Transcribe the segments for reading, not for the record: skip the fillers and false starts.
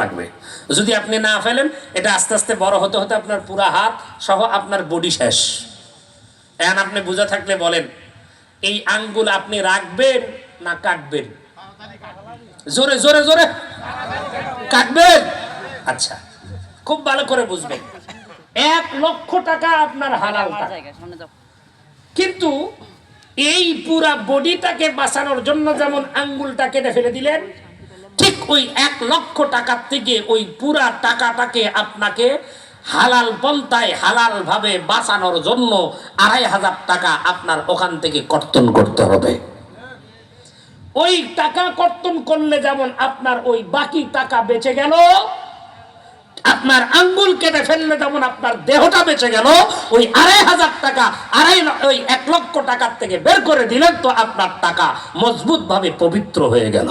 লাগবে। যদি আপনি না ফেলেন, এটা আস্তে আস্তে বড় হতে হতে আপনার পুরা হাত সহ আপনার বডি শেষ। এখন আপনি বুঝা থাকলে বলেন, এই আঙ্গুল আপনি রাখবেন না কাটবেন? জোরে জোরে জোরে কাটবেন। আচ্ছা, খুব ভালো করে বুঝবেন, 1 লক্ষ টাকা আপনার হালাল টাকা, কিন্তু এই পুরা বডিটাকে বাঁচানোর জন্য যেমন আঙ্গুলটা কেটে ফেলে দিলেন, ঠিক ওই 1 লক্ষ টাকার থেকে ওই পুরা টাকাটাকে আপনাকে হালাল পন্থায় হালাল ভাবে বাঁচানোর জন্য 2500 টাকা আপনার ওখান থেকে কর্তন করতে হবে। ওই টাকা কর্তন করলে যেমন আপনার ওই বাকি টাকা বেঁচে গেল, আপনার আঙ্গুল কেটে ফেললে যেমন আপনার দেহটা বেঁচে গেল, ওই 2500 টাকা ওই 1 লক্ষ টাকার থেকে বের করে দিলেন তো আপনার টাকা মজবুত ভাবে পবিত্র হয়ে গেল।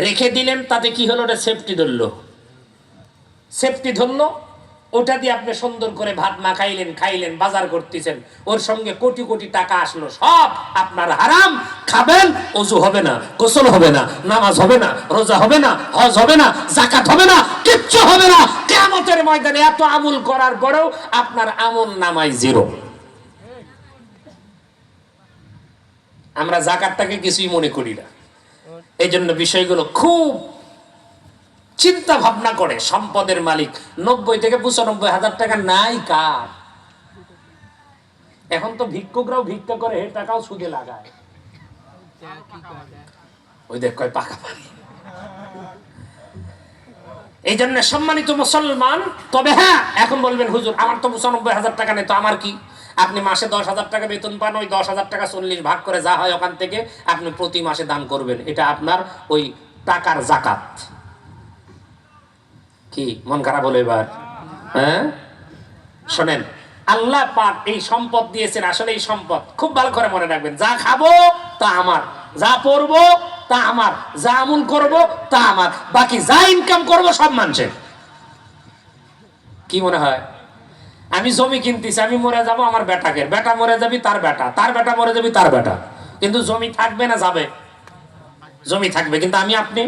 রেখে দিলেন, তাতে কি হলো? ওটা সেফটি ধরলো, সেফটি ধরলো। ওটা দিয়ে আপনি সুন্দর করে ভাত না খাইলেন, বাজার করতেছেন, ওর সঙ্গে কোটি কোটি টাকা আসলো, সব আপনার হারাম। খাবেন, ওযু হবে না, গোসল হবে না, নামাজ হবে না, রোজা হবে না, হজ হবে না, যাকাত হবে না, কিচ্ছু হবে না। কিয়ামতের ময়দানে এত আমল করার পরেও আপনার আমল নামায় জিরো। আমরা যাকাতটাকে কিছুই মনে করি না, এই জন্য বিষয়গুলো খুব চিন্তা ভাবনা করে। সম্পদের মালিক 90 থেকে 95,000 টাকা নাই কার? এখন তো ভিক্ষুকরাও ভিক্ষা করে, হে টাকাও সুদে লাগায়। ওই দেখ কয় পাকা পানি। এই জন্য সম্মানিত মুসলমান, তবে হ্যাঁ, এখন বলবেন হুজুর আমার তো 95,000 টাকা নেই, তো আমার কি? আপনি মাসে 10,000 টাকা বেতন পান, ওই 10,000 টাকা 40 ভাগ করে যা হয় ওখান থেকে আপনি প্রতি মাসে দান করবেন। এটা আপনার ওই টাকার যাকাত। কি মন খারাপ হলো এবার? হ্যাঁ, শোনেন, আল্লাহ পাক এই সম্পদ দিয়েছেন, আসলে এই সম্পদ খুব ভালো করে মনে রাখবেন। যা খাবো তা আমার, যা পরবো তা আমার, যা আমল করবো তা আমার, বাকি যা ইনকাম করবো সব মানুষের। কি মনে হয়? আমি জমি কিনতেছি, আমি মরে যাবো, আমার বেটাকে, বেটা মরে যাবি তার বেটা, তার বেটা মরে যাবি তার বেটা, কিন্তু জমি থাকবে না যাবে? জমি থাকবে, কিন্তু আমি আপনি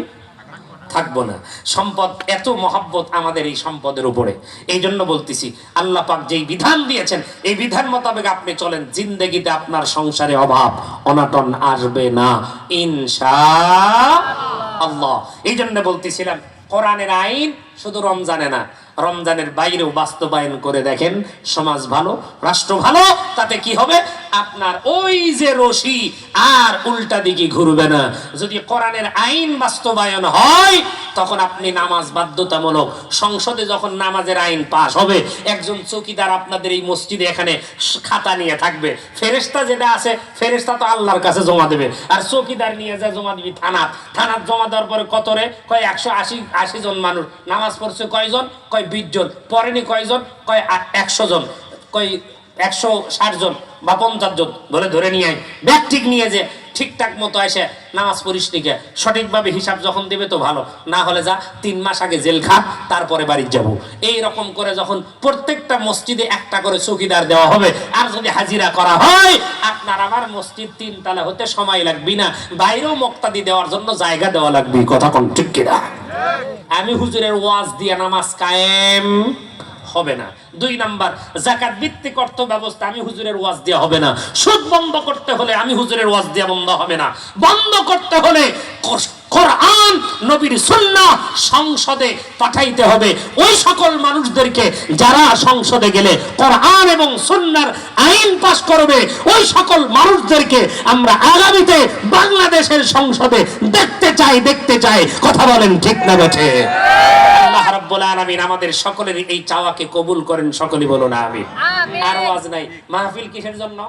থাকবো না। সম্পদ এত মহব্বত আমাদের এই সম্পদের উপরে। এই জন্য বলতেছি, আল্লাহ পাক যেই বিধান দিয়েছেন এই বিধান মোতাবেক আপনি চলেন, জিন্দেগিতে আপনার সংসারে অভাব অনাটন আসবে না ইনশাআল্লাহ। এই জন্য বলতেছিলাম, কোরআনের আইন শুধু রমজানে না, রমজানের বাইরেও বাস্তবায়ন করে দেখেন, সমাজ ভালো, রাষ্ট্র ভালো। তাতে কি হবে? আপনার ওই যে রশি আর উল্টা দিকে ঘুরবে না। যদি কোরআনের আইন বাস্তবায়ন হয়, তখন আপনি নামাজ বাধ্যতামূলক। সংসদে যখন নামাজের আইন পাস হবে, একজন চৌকিদার আপনাদের এই মসজিদে এখানে খাতা নিয়ে থাকবে। ফেরেশতা যেটা আছে, ফেরেশতা তো আল্লাহর কাছে জমা দেবে, আর চৌকিদার নিয়ে যা জমা দিবি থানাত। থানাত জমা দেওয়ার পরে কত রে? কয় 180 জন মানুষ নামাজ পড়ছে, কয়জন? কয় 20 জন। পড়েনি কয়জন? কয় 100 জন। কয় 160 জন বা 50 জন বলে ধরে নিয়ে আয়। ব্যাগ ঠিক নিয়ে যে ঠিকঠাক মতো এসে নামাজ পড়িস নিকে, সঠিকভাবে হিসাব যখন দেবে তো ভালো, না হলে যা 3 মাস আগে জেল খা, তারপরে বাড়ি যাব। এই রকম করে যখন প্রত্যেকটা মসজিদে একটা করে চৌকিদার দেওয়া হবে, আর যদি হাজিরা করা হয়, আপনার আমার মসজিদ 3 তলা হতে সময় লাগবে না, বাইরেও মুক্তাদি দেওয়ার জন্য জায়গা দেওয়া লাগবে। কথা কোন ঠিক কিনা? আমি হুজুরের ওয়াজ দিয়ে নামাজ কায়েম হবে না। 2 নাম্বার, যাকাত ভিত্তিক অর্থ ব্যবস্থা আমি হুজুরের ওয়াজ দিয়ে হবে না। সুদ বন্ধ করতে হলে আমি হুজুরের ওয়াজ দিয়ে বন্ধ হবে না। বন্ধ করতে হলে কোরআন নবীর সুন্নাহ সংসদে পাঠাইতে হবে। ওই সকল মানুষদেরকে যারা সংসদে গেলে কোরআন এবং সুন্নাহর আইন পাস করবে, ওই সকল মানুষদেরকে আমরা আগামীতে বাংলাদেশের সংসদে দেখতে চাই। কথা বলেন ঠিক না বেঠে? আল্লাহ রাব্বুল আলামিন আমাদের সকলের এই চাওয়াকে কবুল করেন, সকলে বলুন আমিন। আর ওয়াজ নাই, মাহফিল কিসের জন্য?